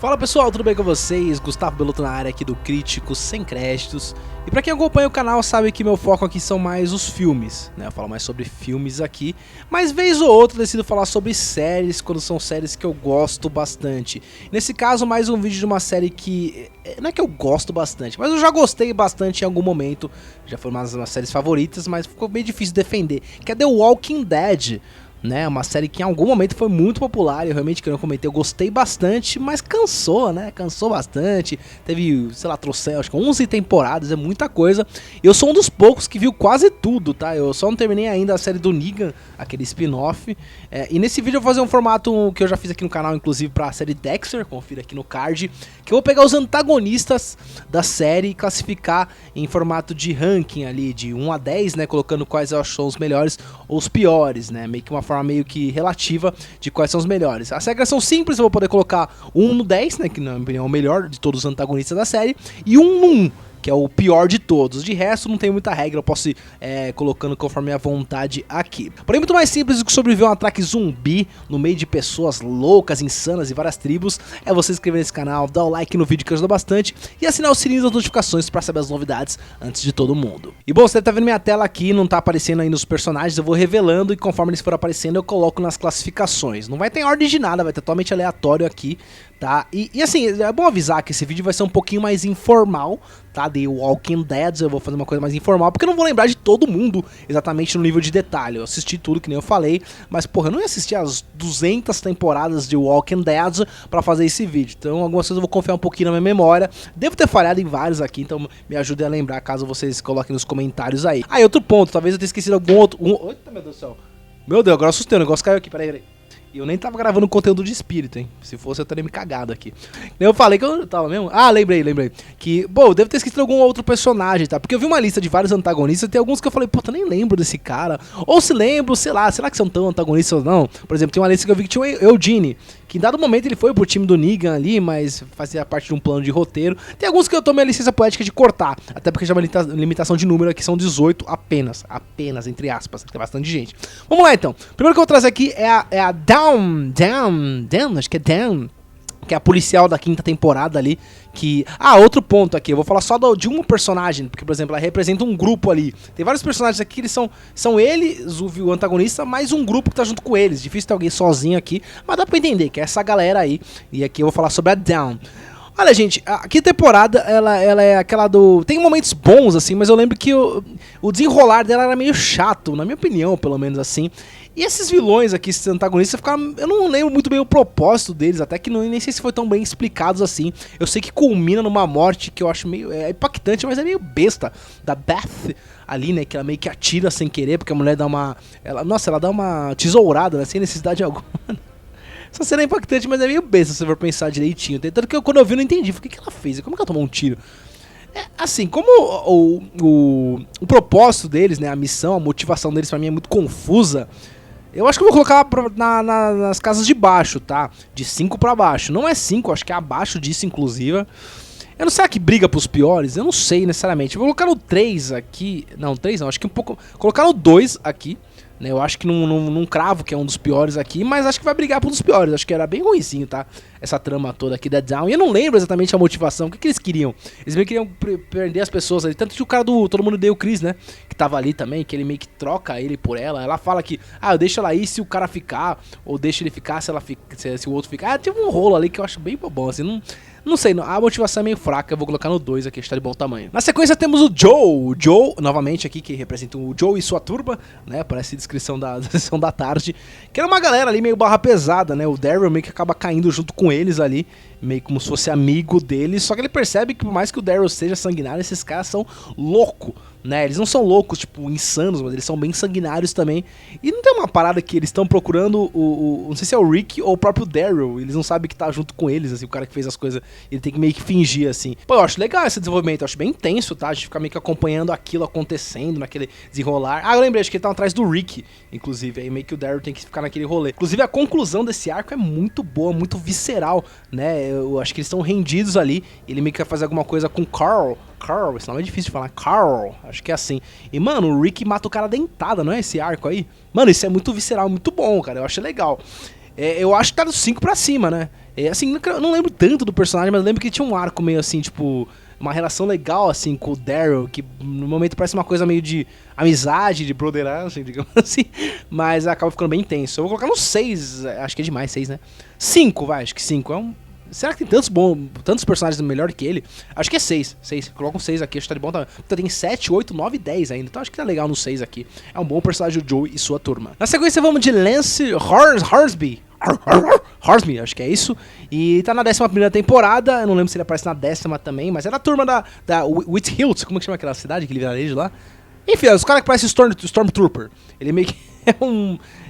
Fala pessoal, tudo bem com vocês? Gustavo Beloto na área aqui do Crítico Sem Créditos. E pra quem acompanha o canal sabe que meu foco aqui são mais os filmes, né? Eu falo mais sobre filmes aqui, mas vez ou outra eu decido falar sobre séries, quando são séries que eu gosto bastante. Nesse caso, mais um vídeo de uma série que, não é que eu gosto bastante, mas eu já gostei bastante em algum momento. Já foi uma das minhas séries favoritas, mas ficou bem difícil defender, que é The Walking Dead. Né, uma série que em algum momento foi muito popular, eu realmente, que eu não comentei, eu gostei bastante, mas cansou, né, cansou bastante, teve, sei lá, trouxe, acho que 11 temporadas, é muita coisa, eu sou um dos poucos que viu quase tudo, tá, eu só não terminei ainda a série do Negan, aquele spin-off, e nesse vídeo eu vou fazer um formato que eu já fiz aqui no canal, inclusive pra série Dexter, confira aqui no card, que eu vou pegar os antagonistas da série e classificar em formato de ranking ali, de 1 a 10, né, colocando quais eu acho os melhores ou os piores, né, meio que uma forma meio que relativa de quais são os melhores. As regras são simples, eu vou poder colocar 1 no 10, né, que na minha opinião é o melhor de todos os antagonistas da série, e 1 no 1, que é o pior de todos. De resto, não tem muita regra, eu posso ir colocando conforme a vontade aqui. Porém, muito mais simples do que sobreviver a um ataque zumbi no meio de pessoas loucas, insanas e várias tribos, é você se inscrever nesse canal, dar o like no vídeo que ajuda bastante, e assinar o sininho das notificações para saber as novidades antes de todo mundo. E bom, você deve estar vendo minha tela aqui, não está aparecendo aí nos personagens, eu vou revelando e conforme eles forem aparecendo eu coloco nas classificações. Não vai ter ordem de nada, vai ter totalmente aleatório aqui, tá? E assim, é bom avisar que esse vídeo vai ser um pouquinho mais informal, tá? The Walking Dead, eu vou fazer uma coisa mais informal, porque eu não vou lembrar de todo mundo exatamente no nível de detalhe. Eu assisti tudo, que nem eu falei, mas porra, eu não ia assistir as 200 temporadas de Walking Dead pra fazer esse vídeo. Então algumas coisas eu vou confiar um pouquinho na minha memória. Devo ter falhado em vários aqui, então me ajude a lembrar caso vocês coloquem nos comentários aí. Ah, e outro ponto, talvez eu tenha esquecido algum outro... Eita, meu Deus do céu. Meu Deus, agora assustei, o negócio caiu aqui, peraí. E eu nem tava gravando conteúdo de espírito, hein? Se fosse eu teria me cagado aqui. Eu falei que eu tava mesmo... Ah, lembrei. Que, bom, eu devo ter esquecido algum outro personagem, tá? Porque eu vi uma lista de vários antagonistas e tem alguns que eu falei, puta, nem lembro desse cara. Ou se lembro, sei lá, será que são tão antagonistas ou não? Por exemplo, tem uma lista que eu vi que tinha o Eugene, que em dado momento ele foi pro time do Negan ali, mas fazia parte de um plano de roteiro. Tem alguns que eu tomei a licença poética de cortar, até porque já é uma limitação de número aqui, são 18 apenas, entre aspas, tem bastante gente. Vamos lá então, primeiro que eu vou trazer aqui é a Dawn, acho que é Dawn, que é a policial da 5ª temporada ali, que... Ah, outro ponto aqui, eu vou falar só de um personagem, porque, por exemplo, ela representa um grupo ali. Tem vários personagens aqui que eles são eles, o antagonista, mais um grupo que tá junto com eles. Difícil ter alguém sozinho aqui, mas dá pra entender que é essa galera aí. E aqui eu vou falar sobre a Dawn. Olha, gente, aqui temporada, ela é aquela do... Tem momentos bons, assim, mas eu lembro que o desenrolar dela era meio chato, na minha opinião, pelo menos, assim. E esses vilões aqui, esses antagonistas, ficaram... Eu não lembro muito bem o propósito deles, até que nem sei se foi tão bem explicados assim. Eu sei que culmina numa morte que eu acho meio impactante, mas é meio besta, da Beth ali, né, que ela meio que atira sem querer, porque a mulher dá uma... ela dá uma tesourada, né, sem necessidade alguma. Essa cena é impactante, mas é meio besta se você for pensar direitinho. Tanto que quando eu vi eu não entendi, o que ela fez? Como que ela tomou um tiro? Assim, como o propósito deles, né, a missão, a motivação deles pra mim é muito confusa, eu acho que eu vou colocar nas casas de baixo, tá? De 5 pra baixo. Não é 5, acho que é abaixo disso, inclusive. Eu não sei, será que briga pros piores? Eu não sei necessariamente. Eu vou colocar no 3 aqui. Não, 3 não, acho que um pouco... Colocar no 2 aqui. Eu acho que não cravo que é um dos piores aqui, mas acho que vai brigar por um dos piores. Acho que era bem ruimzinho, tá? Essa trama toda aqui da Dawn. E eu não lembro exatamente a motivação. O que eles queriam? Eles meio que queriam prender as pessoas ali. Tanto que o cara do Todo Mundo Deu Chris, né? Que tava ali também, que ele meio que troca ele por ela. Ela fala que, eu deixo ela aí se o cara ficar, ou deixo ele ficar se o outro ficar. Teve um rolo ali que eu acho bem bobão, assim, não sei, a motivação é meio fraca, eu vou colocar no 2 aqui, está de bom tamanho. Na sequência temos o Joe, novamente aqui, que representa o Joe e sua turba, né, parece a descrição da sessão da tarde, que era uma galera ali meio barra pesada, né, o Daryl meio que acaba caindo junto com eles ali, meio como se fosse amigo deles, só que ele percebe que por mais que o Daryl seja sanguinário, esses caras são loucos, né, eles não são loucos, tipo, insanos, mas eles são bem sanguinários também, e não tem uma parada que eles estão procurando não sei se é o Rick ou o próprio Daryl, eles não sabem que tá junto com eles, assim, o cara que fez as coisas, ele tem que meio que fingir, assim. Pô, eu acho legal esse desenvolvimento, eu acho bem intenso, tá, a gente fica meio que acompanhando aquilo acontecendo, naquele desenrolar. Ah, eu lembrei, acho que ele tá atrás do Rick, inclusive, aí meio que o Daryl tem que ficar naquele rolê. Inclusive, a conclusão desse arco é muito boa, muito visceral, né, eu acho que eles estão rendidos ali, ele meio que vai fazer alguma coisa com Carl, esse nome é difícil de falar, Carl, acho que é assim. E, mano, o Rick mata o cara dentada, não é esse arco aí? Mano, isso é muito visceral, muito bom, cara, eu acho legal. eu acho que tá do 5 pra cima, né? Assim, eu não lembro tanto do personagem, mas eu lembro que tinha um arco meio assim, tipo, uma relação legal, assim, com o Daryl, que no momento parece uma coisa meio de amizade, de brotheragem, digamos assim, mas acaba ficando bem intenso. Eu vou colocar no 6, acho que é demais, 6, né? 5, vai, acho que 5. Será que tem tantos personagens melhor que ele? Acho que é 6. Coloca um 6 aqui, acho que tá de bom tamanho. Então tem 7, 8, 9 e 10 ainda. Então acho que tá legal no 6 aqui. É um bom personagem do Joe e sua turma. Na sequência vamos de Lance Hornsby. Hornsby, acho que é isso. E tá na 11ª temporada. Eu não lembro se ele aparece na 10ª também, mas é da turma da Whithilt. Como é que chama aquela cidade, aquele vilarejo lá? Enfim, os caras que parecem Stormtrooper. Ele meio que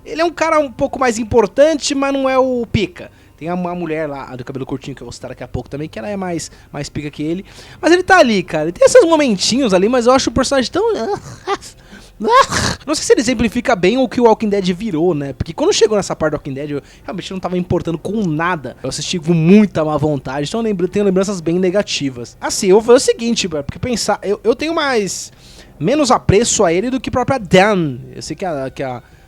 ele é um cara um pouco mais importante, mas não é o pica. Tem uma mulher lá, a do cabelo curtinho, que eu vou citar daqui a pouco também, que ela é mais pica que ele. Mas ele tá ali, cara. Ele tem esses momentinhos ali, mas eu acho o personagem tão... Não sei se ele exemplifica bem o que o Walking Dead virou, né? Porque quando chegou nessa parte do Walking Dead, eu realmente não tava importando com nada. Eu assisti com muita má vontade, então eu tenho lembranças bem negativas. Assim, eu vou fazer o seguinte, porque pensar... Eu tenho menos apreço a ele do que a própria Dan. Eu sei que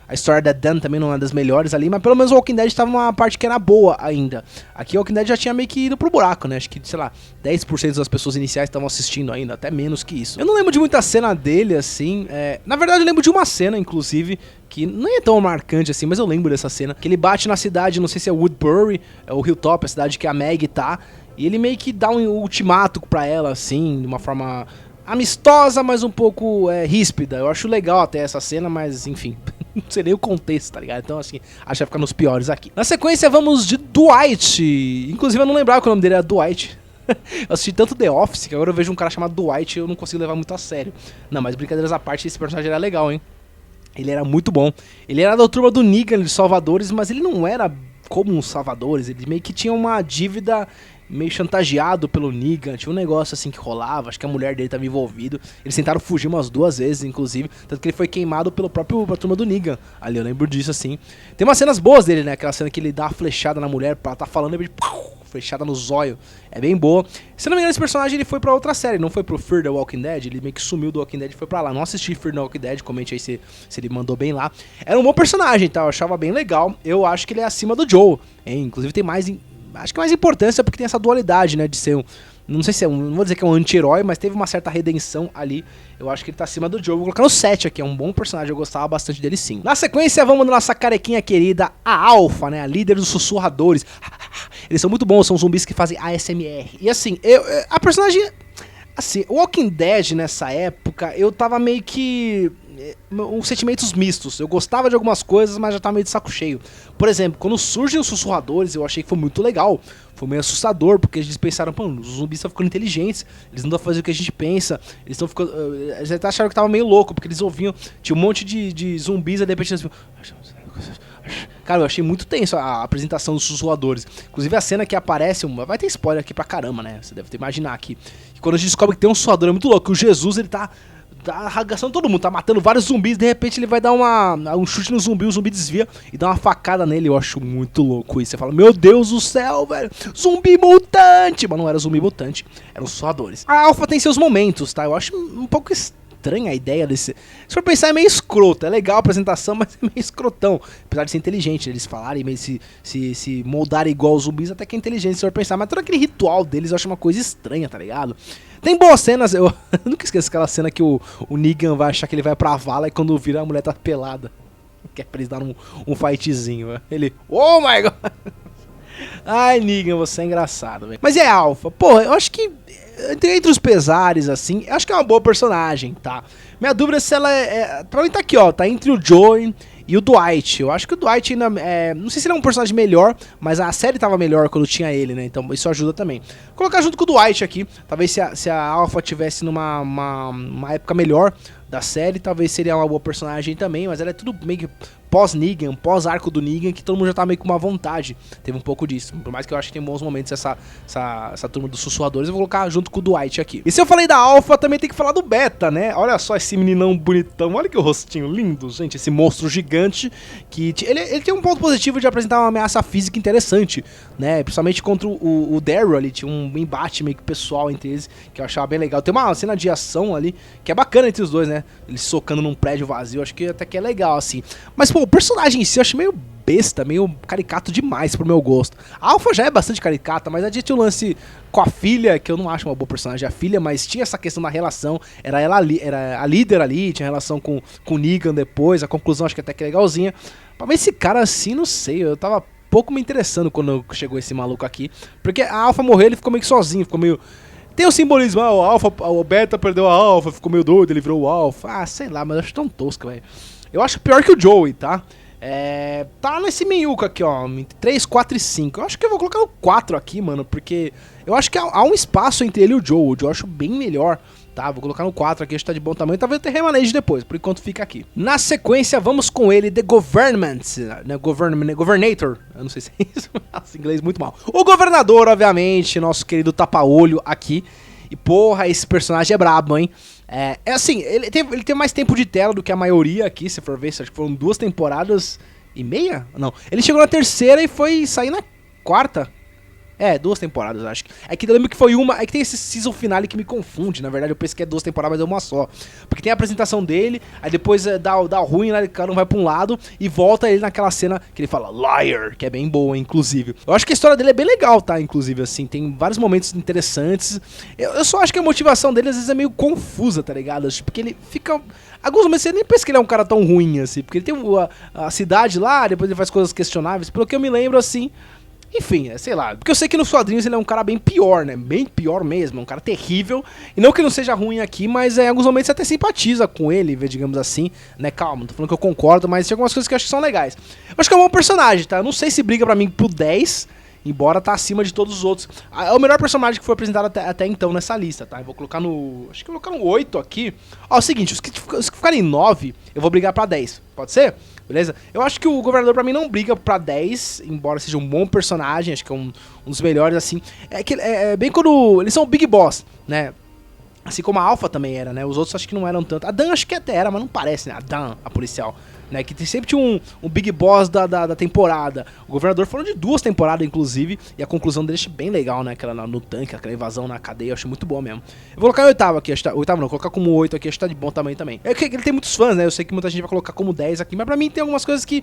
a história da Dan também não é uma das melhores ali, mas pelo menos o Walking Dead estava numa parte que era boa ainda. Aqui o Walking Dead já tinha meio que ido pro buraco, né? Acho que, sei lá, 10% das pessoas iniciais estavam assistindo ainda, até menos que isso. Eu não lembro de muita cena dele, assim. Na verdade, eu lembro de uma cena, inclusive, que não é tão marcante assim, mas eu lembro dessa cena. Que ele bate na cidade, não sei se é Woodbury, ou Hilltop, a cidade que a Maggie tá, e ele meio que dá um ultimato pra ela, assim, de uma forma amistosa, mas um pouco ríspida. Eu acho legal até essa cena, mas enfim, não sei nem o contexto, tá ligado? Então assim, acho que vai ficar nos piores aqui. Na sequência vamos de Dwight. Inclusive eu não lembrava que o nome dele era Dwight. Eu assisti tanto The Office que agora eu vejo um cara chamado Dwight e eu não consigo levar muito a sério. Não, mas brincadeiras à parte, esse personagem era legal, hein? Ele era muito bom. Ele era da turma do Negan de Salvadores, mas ele não era como os Salvadores. Ele meio que tinha uma dívida, meio chantageado pelo Negan, tinha um negócio assim que rolava, acho que a mulher dele estava envolvido. Eles tentaram fugir umas 2 vezes, inclusive, tanto que ele foi queimado pela turma do Negan. Ali eu lembro disso, assim. Tem umas cenas boas dele, né? Aquela cena que ele dá uma flechada na mulher, ela tá falando, ele flechada no zóio. É bem boa. Se não me engano, esse personagem ele foi pra outra série, não foi pro Fear the Walking Dead, ele meio que sumiu do Walking Dead e foi pra lá. Não assisti Fear the Walking Dead, comente aí se ele mandou bem lá. Era um bom personagem, tá? Eu achava bem legal. Eu acho que ele é acima do Joe, hein? Inclusive tem mais... Acho que mais importância porque tem essa dualidade, né, de ser não sei se não vou dizer que é um anti-herói, mas teve uma certa redenção ali. Eu acho que ele tá acima do Joe. Vou colocar no 7 aqui, é um bom personagem, eu gostava bastante dele sim. Na sequência, vamos na nossa carequinha querida, a Alpha, né, a líder dos sussurradores. Eles são muito bons, são zumbis que fazem ASMR. E assim, a personagem... Assim, o Walking Dead nessa época, eu tava meio que... uns sentimentos mistos. Eu gostava de algumas coisas, mas já tava meio de saco cheio. Por exemplo, quando surgem os sussurradores, eu achei que foi muito legal. Foi meio assustador, porque eles pensaram, pô, os zumbis estão ficando inteligentes, eles não estão fazendo o que a gente pensa, eles estão ficando... Eles até acharam que tava meio louco, porque eles ouviam, tinha um monte de zumbis, e de repente eles... Cara, eu achei muito tenso a apresentação dos sussurradores. Inclusive a cena que aparece, vai ter spoiler aqui pra caramba, né? Você deve imaginar aqui. E quando a gente descobre que tem um sussurrador, é muito louco, que o Jesus, ele tá arragaçando todo mundo, tá matando vários zumbis, de repente ele vai dar um chute no zumbi, o zumbi desvia e dá uma facada nele. Eu acho muito louco isso. Você fala, meu Deus do céu, velho, zumbi mutante! Mas não era zumbi mutante, eram sussurradores. A Alpha tem seus momentos, tá? Eu acho um pouco estranha a ideia desse... Se for pensar, é meio escroto. É legal a apresentação, mas é meio escrotão. Apesar de ser inteligente, eles falarem, meio se moldarem igual os zumbis, até que é inteligente se for pensar. Mas todo aquele ritual deles eu acho uma coisa estranha, tá ligado? Tem boas cenas, eu nunca esqueço aquela cena que o Negan vai achar que ele vai pra vala e quando vira a mulher tá pelada. Que é pra eles darem um fightzinho. Ele, oh my god! Ai, Negan, você é engraçado, velho. Mas é Alpha. Pô, eu acho que entre os pesares, assim, eu acho que é uma boa personagem, tá? Minha dúvida é se ela pra mim tá aqui, ó, tá entre o Joey e o Dwight. Eu acho que o Dwight ainda não sei se ele é um personagem melhor, mas a série tava melhor quando tinha ele, né? Então isso ajuda também. Vou colocar junto com o Dwight aqui. Talvez se a Alpha tivesse uma época melhor da série, talvez seria uma boa personagem também, mas ela é tudo meio que pós-Negan, pós-arco do Negan, que todo mundo já tá meio com uma vontade. Teve um pouco disso. Por mais que eu acho que tem bons momentos essa turma dos sussurradores, eu vou colocar junto com o Dwight aqui. E se eu falei da Alpha, também tem que falar do Beta, né? Olha só esse meninão bonitão, olha que rostinho lindo, gente, esse monstro gigante, que ele tem um ponto positivo de apresentar uma ameaça física interessante, né? Principalmente contra o Daryl ali, tinha um embate meio que pessoal entre eles, que eu achava bem legal. Tem uma cena de ação ali, que é bacana entre os dois, né? Eles socando num prédio vazio, acho que até que é legal, assim. Mas, pô, o personagem em si eu acho meio besta, meio caricato demais pro meu gosto. A Alpha já é bastante caricata, mas a gente tinha um lance com a filha, que eu não acho uma boa personagem, a filha, mas tinha essa questão da relação, era ela era a líder ali, tinha relação com o Negan depois, a conclusão acho que até que é legalzinha. Pra ver esse cara assim, não sei, eu tava pouco me interessando quando chegou esse maluco aqui, porque a Alpha morreu, ele ficou meio que sozinho, ficou meio... Tem o simbolismo, o Beta perdeu a Alpha, ficou meio doido, ele virou o Alpha, sei lá, mas eu acho tão tosco, velho. Eu acho pior que o Joey, tá? Tá nesse meiuca aqui, ó, 3, 4 e 5. Eu acho que eu vou colocar o 4 aqui, mano, porque eu acho que há um espaço entre ele e o Joe. O Joe eu acho bem melhor, tá? Vou colocar no 4 aqui, acho que tá de bom tamanho. Talvez eu tenha remanege depois, por enquanto fica aqui. Na sequência, vamos com ele, The Government, né? Governator. Eu não sei se é isso, mas inglês muito mal. O governador, obviamente, nosso querido tapa-olho aqui. E porra, esse personagem é brabo, hein? Assim, ele tem mais tempo de tela do que a maioria aqui, se for ver, acho que foram 2 temporadas e meia? Não, ele chegou na 3ª e foi sair na 4ª. 2 temporadas, acho. É que eu lembro que foi uma... É que tem esse season finale que me confunde. Na verdade, eu penso que é 2 temporadas, mas é uma só. Porque tem a apresentação dele, aí depois dá ruim, né? O cara não vai pra um lado e volta ele naquela cena que ele fala liar, que é bem boa, inclusive. Eu acho que a história dele é bem legal, tá? Inclusive, assim, tem vários momentos interessantes. Eu só acho que a motivação dele, às vezes, é meio confusa, tá ligado? Porque ele fica... Alguns momentos você nem pensa que ele é um cara tão ruim, assim. Porque ele tem a cidade lá, depois ele faz coisas questionáveis. Pelo que eu me lembro, assim... Enfim, sei lá, porque eu sei que nos quadrinhos ele é um cara bem pior, né? Bem pior mesmo, um cara terrível. E não que não seja ruim aqui, mas em alguns momentos você até simpatiza com ele, digamos assim, né? Calma, não tô falando que eu concordo, mas tem algumas coisas que eu acho que são legais. Eu acho que é um bom personagem, tá? Eu não sei se briga pra mim pro 10, embora tá acima de todos os outros. É o melhor personagem que foi apresentado até então nessa lista, tá? Eu vou colocar no... Acho que eu vou colocar no 8 aqui. Ó, é o seguinte, os que ficarem 9, eu vou brigar pra 10. Pode ser? Beleza? Eu acho que o governador pra mim não briga pra 10, embora seja um bom personagem, acho que é um dos melhores, assim. É bem quando... Eles são Big Boss, né? Assim como a Alpha também era, né? Os outros acho que não eram tanto. A Dan acho que até era, mas não parece, né? A Dan, a policial. Né, que sempre tinha um Big Boss da temporada. O governador falou de 2 temporadas, inclusive, e a conclusão dele é bem legal, né? Aquela no tanque, aquela invasão na cadeia, eu acho muito boa mesmo. Eu vou colocar em 8º aqui, vou colocar como 8 aqui, acho que tá de bom tamanho também. É que ele tem muitos fãs, né? Eu sei que muita gente vai colocar como 10 aqui, mas pra mim tem algumas coisas que...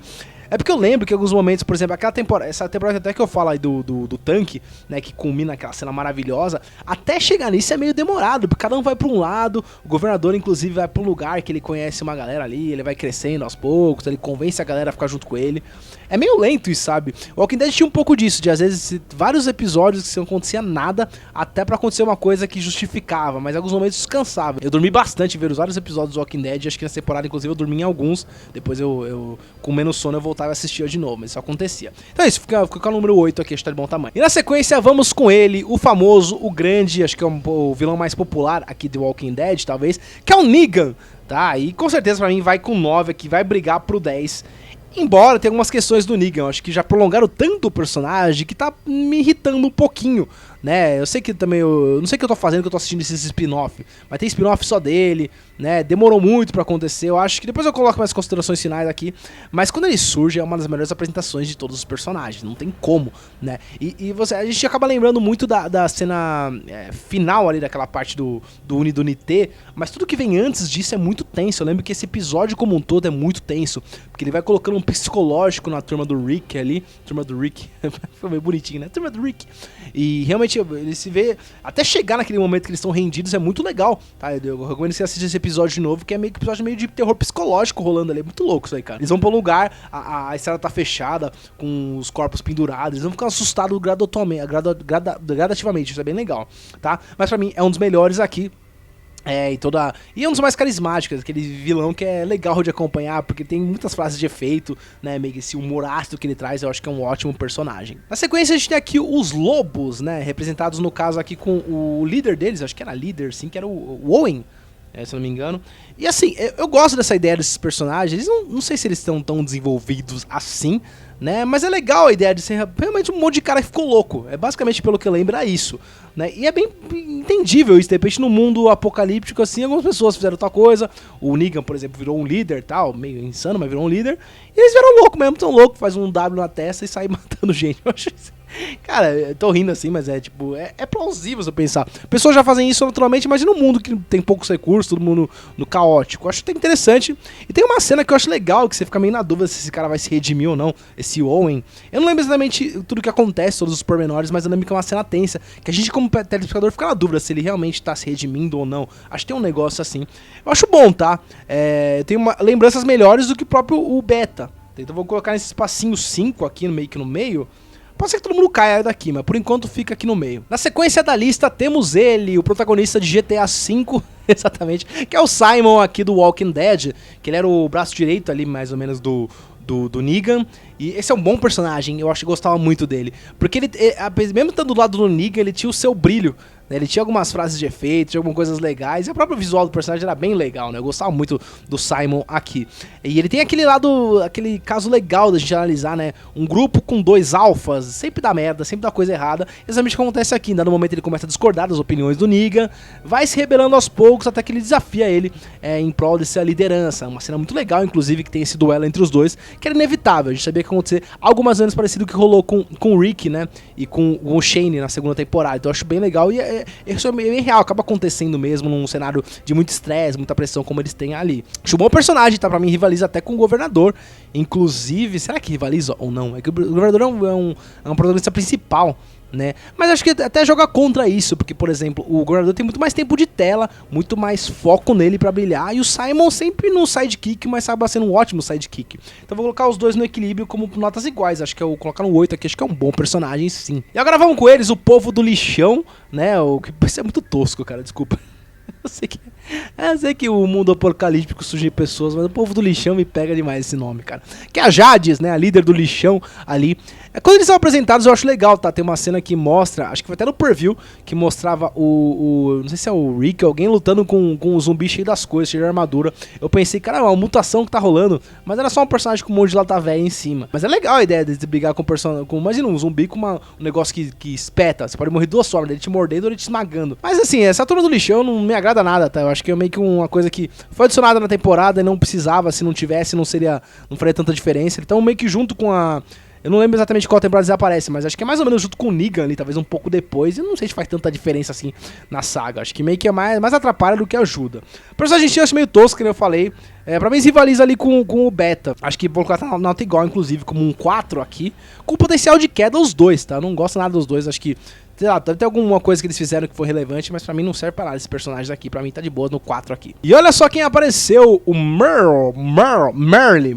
É porque eu lembro que em alguns momentos, por exemplo, essa temporada até que eu falo aí do tanque, né? Que culmina aquela cena maravilhosa, até chegar nisso é meio demorado, porque cada um vai pra um lado, o governador, inclusive, vai pra um lugar que ele conhece uma galera ali, ele vai crescendo aos poucos, ele convence a galera a ficar junto com ele. É meio lento isso, sabe? O Walking Dead tinha um pouco disso, de às vezes vários episódios que não acontecia nada, até pra acontecer uma coisa que justificava, mas em alguns momentos descansava. Eu dormi bastante vendo vários episódios do Walking Dead, acho que nessa temporada, inclusive, eu dormi em alguns, depois eu com menos sono, eu voltava e assistia de novo, mas isso acontecia. Então é isso, fica com o número 8 aqui, acho que tá de bom tamanho. E na sequência, vamos com ele, o famoso, o grande, acho que é o vilão mais popular aqui do Walking Dead, talvez, que é o Negan, tá? E com certeza pra mim vai com 9 aqui, vai brigar pro 10. Embora tenha algumas questões do Negan, acho que já prolongaram tanto o personagem que tá me irritando um pouquinho, né? Eu sei que também, eu não sei o que eu tô fazendo, que eu tô assistindo esses spin-off, mas tem spin-off só dele, né? Demorou muito pra acontecer, eu acho que depois eu coloco mais considerações finais aqui, mas quando ele surge é uma das melhores apresentações de todos os personagens, não tem como, né? E a gente acaba lembrando muito da cena final ali, daquela parte do Uni e do Nite, mas tudo que vem antes disso é muito tenso. Eu lembro que esse episódio como um todo é muito tenso, porque ele vai colocando um psicológico na turma do Rick ali, turma do Rick, foi meio bonitinho, né? Turma do Rick, e realmente ele se vê, até chegar naquele momento que eles estão rendidos é muito legal, tá? Eu recomendo que você assista esse episódio de novo, que é meio que episódio meio de terror psicológico rolando ali, é muito louco isso aí, cara. Eles vão pra um lugar, a estrada tá fechada, com os corpos pendurados, eles vão ficar assustados gradativamente, isso é bem legal, tá? Mas pra mim é um dos melhores aqui. E é um dos mais carismáticos, aquele vilão que é legal de acompanhar, porque tem muitas frases de efeito, né, meio que esse humor ácido que ele traz, eu acho que é um ótimo personagem. Na sequência a gente tem aqui os lobos, né, representados no caso aqui com o líder deles, acho que era líder, sim, que era o Owen, se eu não me engano. E assim, eu gosto dessa ideia desses personagens, não sei se eles estão tão desenvolvidos assim, né, mas é legal a ideia de ser realmente um monte de cara que ficou louco, é basicamente pelo que eu lembro é isso, né, e é bem entendível isso, de repente no mundo apocalíptico assim, algumas pessoas fizeram tal coisa, o Negan, por exemplo, virou um líder tal, meio insano, mas virou um líder, e eles vieram louco mesmo, tão louco, faz um W na testa e sai matando gente, eu acho isso. Cara, eu tô rindo assim, mas é tipo, é plausível se eu pensar. Pessoas já fazem isso naturalmente, mas no mundo que tem poucos recursos, todo mundo no caótico. Eu acho até interessante. E tem uma cena que eu acho legal, que você fica meio na dúvida se esse cara vai se redimir ou não, esse Owen. Eu não lembro exatamente tudo que acontece, todos os pormenores, mas eu lembro que é uma cena tensa, que a gente como telespectador fica na dúvida se ele realmente tá se redimindo ou não. Acho que tem um negócio assim. Eu acho bom, tá? Eu tenho lembranças melhores do que o próprio o Beta. Então eu vou colocar nesse espacinho 5 aqui meio que no meio. Pode ser que todo mundo caia daqui, mas por enquanto fica aqui no meio. Na sequência da lista temos ele, o protagonista de GTA V, exatamente, que é o Simon aqui do Walking Dead, que ele era o braço direito ali, mais ou menos, do Negan. E esse é um bom personagem, eu acho que gostava muito dele. Porque ele mesmo estando do lado do Negan, ele tinha o seu brilho. Ele tinha algumas frases de efeito, tinha algumas coisas legais, e o próprio visual do personagem era bem legal, né? Eu gostava muito do Simon aqui. E ele tem aquele lado, aquele caso legal da gente analisar, né? Um grupo com 2 alfas, sempre dá merda, sempre dá coisa errada. Exatamente o que acontece aqui, né? No momento ele começa a discordar das opiniões do Negan, vai se rebelando aos poucos até que ele desafia ele em prol dessa liderança. Uma cena muito legal, inclusive, que tem esse duelo entre os dois, que era inevitável. A gente sabia que ia acontecer algo mais ou menos parecido com o que rolou com o Rick, né? E com o Shane na segunda temporada. Então eu acho bem legal e isso é bem real, acaba acontecendo mesmo num cenário de muito estresse, muita pressão como eles têm ali. Acho um bom personagem, tá? Pra mim rivaliza até com o Governador. Inclusive, será que rivaliza ou não? É que o Governador é um protagonista principal, né? Mas acho que até joga contra isso, porque, por exemplo, o Governador tem muito mais tempo de tela, muito mais foco nele pra brilhar, e o Simon sempre no sidekick, mas acaba sendo um ótimo sidekick. Então vou colocar os dois no equilíbrio como notas iguais, acho que eu vou colocar no 8 aqui, acho que é um bom personagem sim. E agora vamos com eles, o povo do lixão, né? Isso é muito tosco, cara, desculpa. Eu sei que o mundo apocalíptico surge de pessoas, mas o povo do lixão me pega demais esse nome, cara. Que é a Jades, né, a líder do lixão ali. Quando eles são apresentados eu acho legal, tá? Tem uma cena que mostra, acho que foi até no preview, que mostrava não sei se é o Rick, alguém lutando com um zumbi cheio das coisas, cheio de armadura. Eu pensei, cara, é uma mutação que tá rolando, mas era só um personagem com um monte de lata velha em cima. Mas é legal a ideia de brigar com um personagem, imagina um zumbi com um negócio que espeta, você pode morrer de 2 formas, ele te mordendo ou ele te esmagando. Mas assim, essa turma do lixão não me agrada nada, tá? Eu acho que é meio que uma coisa que foi adicionada na temporada e não precisava, se não tivesse, não faria tanta diferença. Então meio que junto com eu não lembro exatamente qual temporada eles aparecem, mas acho que é mais ou menos junto com o Negan ali, talvez um pouco depois. E não sei se faz tanta diferença assim na saga. Acho que meio que é mais atrapalha do que ajuda. O personagem eu acho meio tosco, como eu falei. Pra mim rivaliza ali com o Beta. Acho que vou colocar na nota igual, inclusive, como um 4 aqui. Com potencial de queda os dois, tá? Eu não gosto nada dos dois, acho que sei lá, deve ter alguma coisa que eles fizeram que foi relevante, mas pra mim não serve pra nada esses personagens aqui. Pra mim tá de boa no 4 aqui. E olha só quem apareceu, o Merle.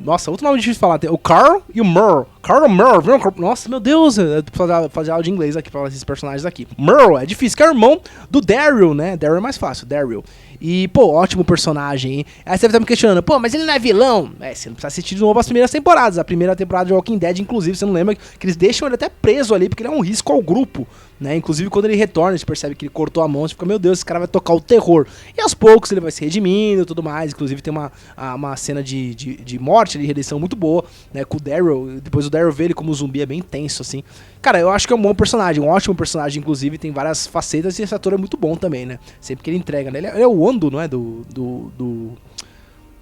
Nossa, outro nome difícil de falar. Tem o Carl e o Merle. Carl Merle. Nossa, meu Deus. Eu vou fazer aula de inglês aqui pra falar esses personagens aqui. Merle é difícil, que é o irmão do Daryl, né? Daryl é mais fácil, Daryl. E, pô, ótimo personagem, hein? Aí você deve estar me questionando, pô, mas ele não é vilão? Você não precisa assistir de novo as primeiras temporadas. A primeira temporada de Walking Dead, inclusive, você não lembra que eles deixam ele até preso ali, porque ele é um risco ao grupo, né? Inclusive, quando ele retorna, a gente percebe que ele cortou a mão, você fica, meu Deus, esse cara vai tocar o terror. E aos poucos ele vai se redimindo e tudo mais. Inclusive, tem uma cena de morte, de redenção muito boa, né? Com o Daryl. Depois o Daryl vê ele como zumbi, é bem tenso, assim. Cara, eu acho que é um bom personagem, um ótimo personagem, inclusive, tem várias facetas e esse ator é muito bom também, né? Sempre que ele entrega, né? Ele é o Wando, não é? Do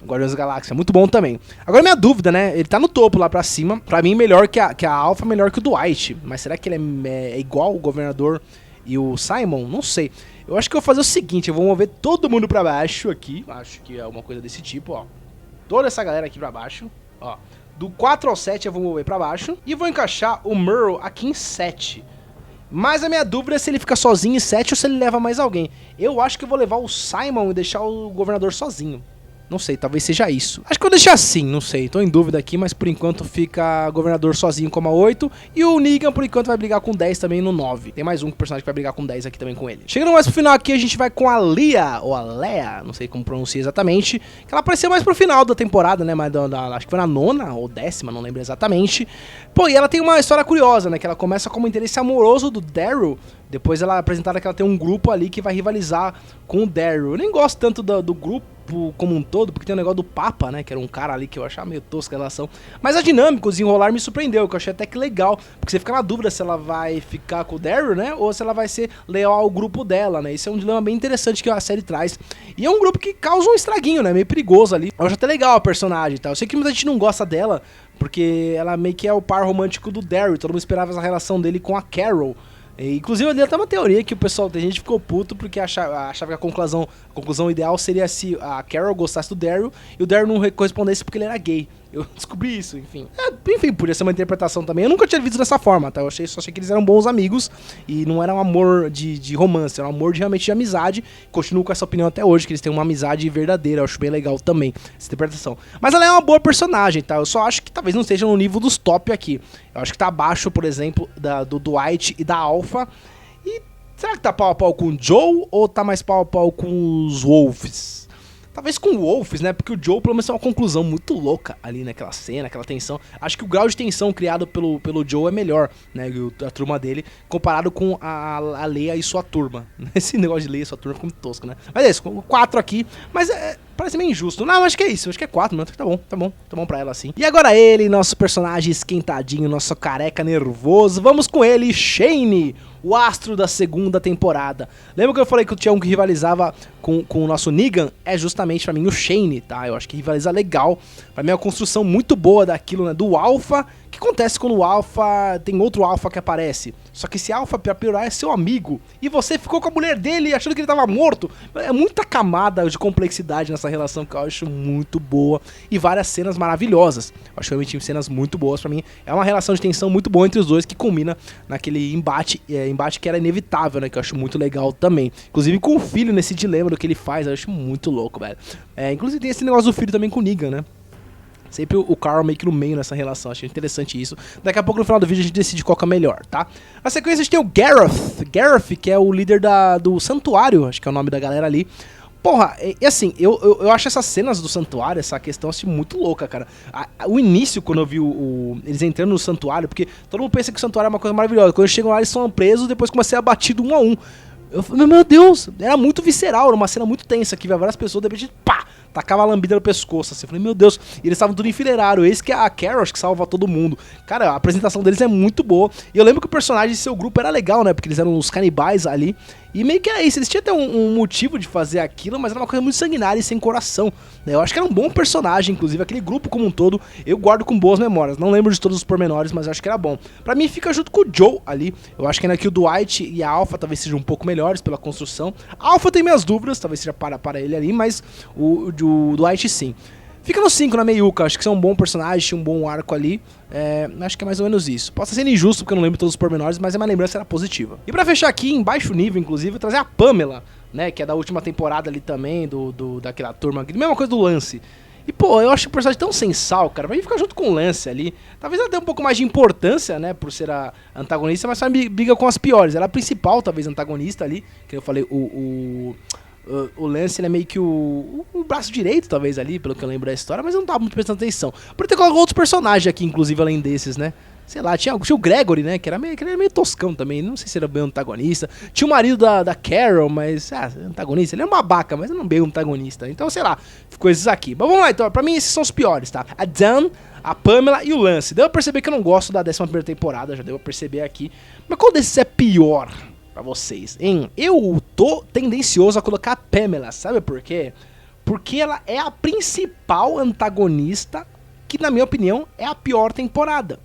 Guardiões da Galáxia, muito bom também. Agora minha dúvida, né? Ele tá no topo lá pra cima, pra mim melhor que a Alpha, melhor que o Dwight. Mas será que ele é igual o Governador e o Simon? Não sei. Eu acho que eu vou fazer o seguinte, eu vou mover todo mundo pra baixo aqui. Acho que é uma coisa desse tipo, ó. Toda essa galera aqui pra baixo, ó. Do 4 ao 7 eu vou mover pra baixo. E vou encaixar o Merle aqui em 7. Mas a minha dúvida é se ele fica sozinho em 7 ou se ele leva mais alguém. Eu acho que eu vou levar o Simon e deixar o Governador sozinho. Não sei, talvez seja isso. Acho que eu deixei assim, não sei. Tô em dúvida aqui, mas por enquanto fica Governador sozinho como a 8. E o Negan, por enquanto, vai brigar com 10 também no 9. Tem mais um personagem que vai brigar com 10 aqui também com ele. Chegando mais pro final aqui, a gente vai com a Leah, ou a Leia, não sei como pronunciar exatamente. Que ela apareceu mais pro final da temporada, né? Mas acho que foi na 9ª ou 10ª, não lembro exatamente. Pô, e ela tem uma história curiosa, né? Que ela começa como interesse amoroso do Daryl. Depois ela é apresentada que ela tem um grupo ali que vai rivalizar com o Daryl. Eu nem gosto tanto do grupo grupo como um todo, porque tem o negócio do Papa, né, que era um cara ali que eu achava meio tosca a relação. Mas a dinâmica, o desenrolar me surpreendeu, que eu achei até que legal, porque você fica na dúvida se ela vai ficar com o Daryl, né, ou se ela vai ser leal ao grupo dela, né. Isso é um dilema bem interessante que a série traz. E é um grupo que causa um estraguinho, né, meio perigoso ali. Eu acho até legal a personagem e tal. Eu sei que muita gente não gosta dela, porque ela meio que é o par romântico do Daryl, todo mundo esperava essa relação dele com a Carol. E, inclusive, eu li até uma teoria que o pessoal, tem gente que ficou puto porque achava que a conclusão ideal seria se a Carol gostasse do Daryl e o Daryl não correspondesse porque ele era gay. Eu descobri isso, enfim. Enfim, podia ser uma interpretação também. Eu nunca tinha visto dessa forma, tá? Só achei que eles eram bons amigos e não era um amor de romance, era um amor realmente de amizade. Continuo com essa opinião até hoje, que eles têm uma amizade verdadeira. Eu acho bem legal também essa interpretação. Mas ela é uma boa personagem, tá? Eu só acho que talvez não esteja no nível dos top aqui. Eu acho que tá abaixo, por exemplo, do Dwight e da Alpha. E será que tá pau a pau com o Joe ou tá mais pau a pau com os Wolves? Talvez com o Wolves, né? Porque o Joe, pelo menos, é uma conclusão muito louca ali naquela cena, aquela tensão. Acho que o grau de tensão criado pelo Joe é melhor, né? A turma dele, comparado com a Leia e sua turma. Esse negócio de Leia e sua turma ficou muito tosco, né? Mas é isso, 4 aqui. Mas parece meio injusto. Não, acho que é isso. Acho que é 4, mano. Tá bom pra ela assim. E agora ele, nosso personagem esquentadinho, nosso careca nervoso. Vamos com ele, Shane, o astro da segunda temporada. Lembra que eu falei que tinha um que rivalizava com o nosso Negan? É justamente pra mim o Shane, tá? Eu acho que rivaliza legal. Pra mim é uma construção muito boa daquilo, né? Do Alpha. O que acontece quando o Alpha tem outro Alpha que aparece? Só que esse Alpha, pra piorar, é seu amigo. E você ficou com a mulher dele achando que ele tava morto. É muita camada de complexidade nessa relação que eu acho muito boa. E várias cenas maravilhosas. Eu acho realmente cenas muito boas pra mim. É uma relação de tensão muito boa entre os dois que culmina naquele embate que era inevitável, né? Que eu acho muito legal também. Inclusive com o filho nesse dilema do que ele faz, eu acho muito louco, velho. Inclusive tem esse negócio do filho também com o Negan, né? Sempre o Carl meio que no meio nessa relação, achei interessante isso. Daqui a pouco no final do vídeo a gente decide qual que é melhor, tá? Na sequência a gente tem o Gareth, que é o líder do santuário, acho que é o nome da galera ali. Porra, e assim, eu acho essas cenas do santuário, essa questão assim, muito louca, cara. O início, quando eu vi eles entrando no santuário, porque todo mundo pensa que o santuário é uma coisa maravilhosa. Quando eles chegam lá, eles são presos, depois começa a ser abatido um a um. Eu falei, meu Deus, era muito visceral, era uma cena muito tensa, que várias pessoas, de repente, pá, tacava a lambida no pescoço, assim. Eu falei, meu Deus, e eles estavam tudo enfileirado, esse que é a Carol, acho que salva todo mundo. Cara, a apresentação deles é muito boa, e eu lembro que o personagem de seu grupo era legal, né, porque eles eram os canibais ali, e meio que era isso, eles tinham até um motivo de fazer aquilo, mas era uma coisa muito sanguinária e sem coração, né? Eu acho que era um bom personagem, inclusive, aquele grupo como um todo, eu guardo com boas memórias, não lembro de todos os pormenores, mas eu acho que era bom. Pra mim fica junto com o Joe ali, eu acho que ainda que o Dwight e a Alpha talvez sejam um pouco melhores pela construção. A Alpha tem minhas dúvidas, talvez seja para ele ali, mas o Dwight sim. Fica no 5 na meiuca, acho que é um bom personagem, tinha um bom arco ali, acho que é mais ou menos isso. Posso ser injusto porque eu não lembro todos os pormenores, mas a minha lembrança era positiva. E pra fechar aqui, em baixo nível, inclusive, eu vou trazer a Pamela, né, que é da última temporada ali também, daquela turma, mesma coisa do Lance. E, pô, eu acho o personagem tão sensal, cara, vai ficar junto com o Lance ali. Talvez ela dê um pouco mais de importância, né, por ser a antagonista, mas só briga com as piores. Ela é a principal, talvez, antagonista ali, que eu falei, o Lance, ele é meio que o braço direito, talvez, ali, pelo que eu lembro da história, mas eu não tava muito prestando atenção. Por ter colocado outros personagens aqui, inclusive, além desses, né? Sei lá, tinha o Gregory, né? Que era meio toscão também, não sei se era bem antagonista. Tinha o marido da Carol, mas, antagonista. Ele é um babaca, mas não é bem antagonista. Então, sei lá, coisas aqui. Mas vamos lá, então. Pra mim, esses são os piores, tá? A Dan, a Pamela e o Lance. Deu pra perceber que eu não gosto da 11ª temporada, já deu pra perceber aqui. Mas qual desses é pior pra vocês, hein? Eu tô tendencioso a colocar a Pamela, sabe por quê? Porque ela é a principal antagonista, que na minha opinião é a pior temporada.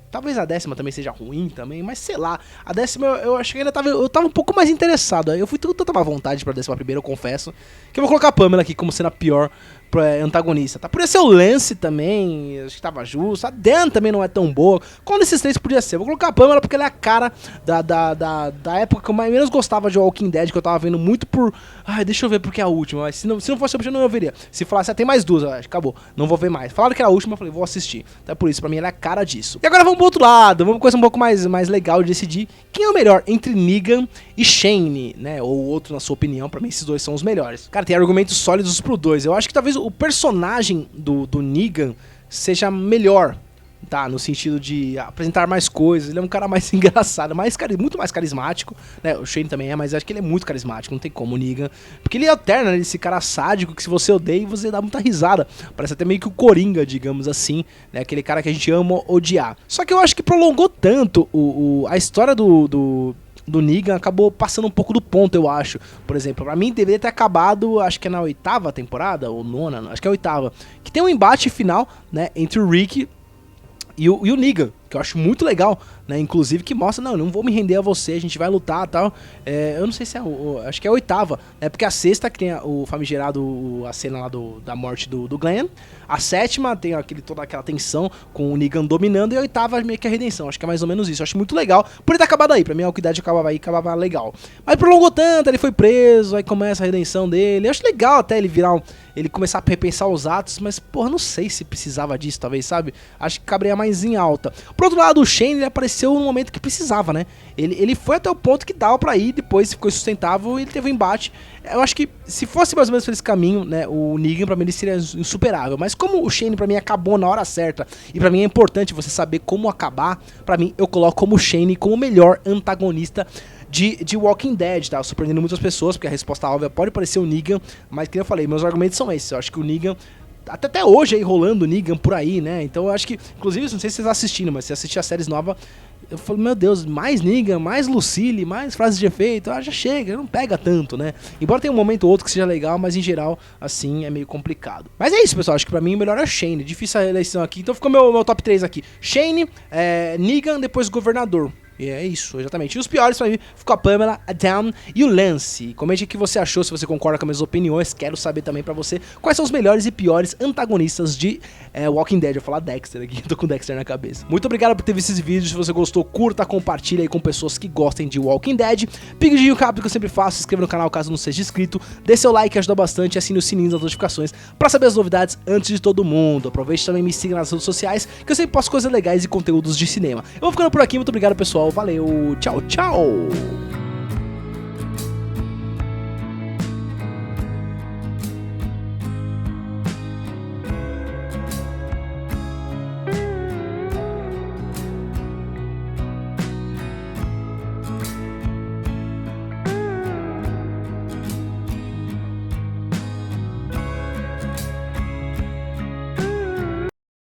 Talvez a 10ª também seja ruim também, mas sei lá. A 10ª eu acho que ainda eu tava um pouco mais interessado. Eu fui tanta má vontade pra 11ª, eu confesso, que eu vou colocar a Pamela aqui como sendo a pior antagonista, tá? Podia ser o Lance também, acho que tava justo. A Dan também não é tão boa. Qual desses três podia ser? Eu vou colocar a Pamela porque ela é a cara da época que eu menos gostava de Walking Dead, que eu tava vendo muito por... Ai, deixa eu ver porque é a última. Mas se não fosse a última, eu não veria. Se falasse, tem mais duas, eu acho, acabou. Não vou ver mais. Falaram que era a última, eu falei, vou assistir. Então é por isso, pra mim ela é a cara disso. E agora vamos pro outro lado, vamos pra coisa um pouco mais legal de decidir quem é o melhor entre Negan e Shane, né? Ou outro, na sua opinião. Pra mim esses dois são os melhores. Cara, tem argumentos sólidos pro dois. Eu acho que talvez o personagem do Negan seja melhor tá? No sentido de apresentar mais coisas, ele é um cara mais engraçado, muito mais carismático, né? O Shane também é, mas acho que ele é muito carismático, não tem como, o Negan. Porque ele alterna, né, esse cara sádico que se você odeia, você dá muita risada. Parece até meio que o Coringa, digamos assim, né? Aquele cara que a gente ama odiar. Só que eu acho que prolongou tanto a história do Negan, acabou passando um pouco do ponto, eu acho. Por exemplo, pra mim deveria ter acabado, acho que é na 8ª temporada, ou 9ª, acho que é a 8ª, que tem um embate final, né, entre o Rick e o Negan, que eu acho muito legal, né? Inclusive que mostra, não vou me render a você, a gente vai lutar e tal. Eu não sei se é acho que é a 8ª, né? Porque a 6ª que tem o famigerado, a cena lá da morte do Glenn. A 7ª tem toda aquela tensão com o Negan dominando, e a 8ª meio que a redenção. Acho que é mais ou menos isso. Eu acho muito legal. Por ele ter acabado aí, pra mim a Walking Dead acabava aí, acabava legal. Mas prolongou tanto, ele foi preso, aí começa a redenção dele. Eu acho legal até ele ele começar a repensar os atos, mas, porra, não sei se precisava disso, talvez, sabe? Acho que caberia mais em alta. Por outro lado, o Shane, ele apareceu no momento que precisava, né? Ele foi até o ponto que dava pra ir, depois ficou insustentável e ele teve um embate. Eu acho que se fosse mais ou menos por esse caminho, né, o Negan pra mim ele seria insuperável. Mas como o Shane pra mim acabou na hora certa, e pra mim é importante você saber como acabar, pra mim eu coloco como o Shane como o melhor antagonista de Walking Dead, tá? Surpreendendo muitas pessoas, porque a resposta óbvia pode parecer o Negan, mas como eu falei, meus argumentos são esses. Eu acho que o Negan, até hoje aí rolando o Negan por aí, né? Então eu acho que, inclusive, não sei se vocês estão assistindo, mas se assistir as séries novas, eu falo, meu Deus, mais Negan, mais Lucille, mais frases de efeito, já chega, não pega tanto, né? Embora tenha um momento ou outro que seja legal, mas em geral, assim, é meio complicado. Mas é isso, pessoal, acho que pra mim o melhor é Shane, difícil a eleição aqui, então ficou meu top 3 aqui. Shane, Negan, depois Governador. E é isso, exatamente. E os piores pra mim ficou a Pamela, a Dawn e o Lance. Comente o que você achou, se você concorda com as minhas opiniões. Quero saber também pra você quais são os melhores e piores antagonistas de Walking Dead. Eu vou falar Dexter aqui, tô com Dexter na cabeça. Muito obrigado por ter visto esse vídeo. Se você gostou, curta, compartilha aí com pessoas que gostem de Walking Dead. Pedidinho rápido que eu sempre faço, se inscreva no canal caso não seja inscrito. Dê seu like, ajuda bastante, e assine o sininho das notificações pra saber as novidades antes de todo mundo. Aproveite também e me siga nas redes sociais, que eu sempre posto coisas legais e conteúdos de cinema. Eu vou ficando por aqui, muito obrigado pessoal, valeu, tchau, tchau!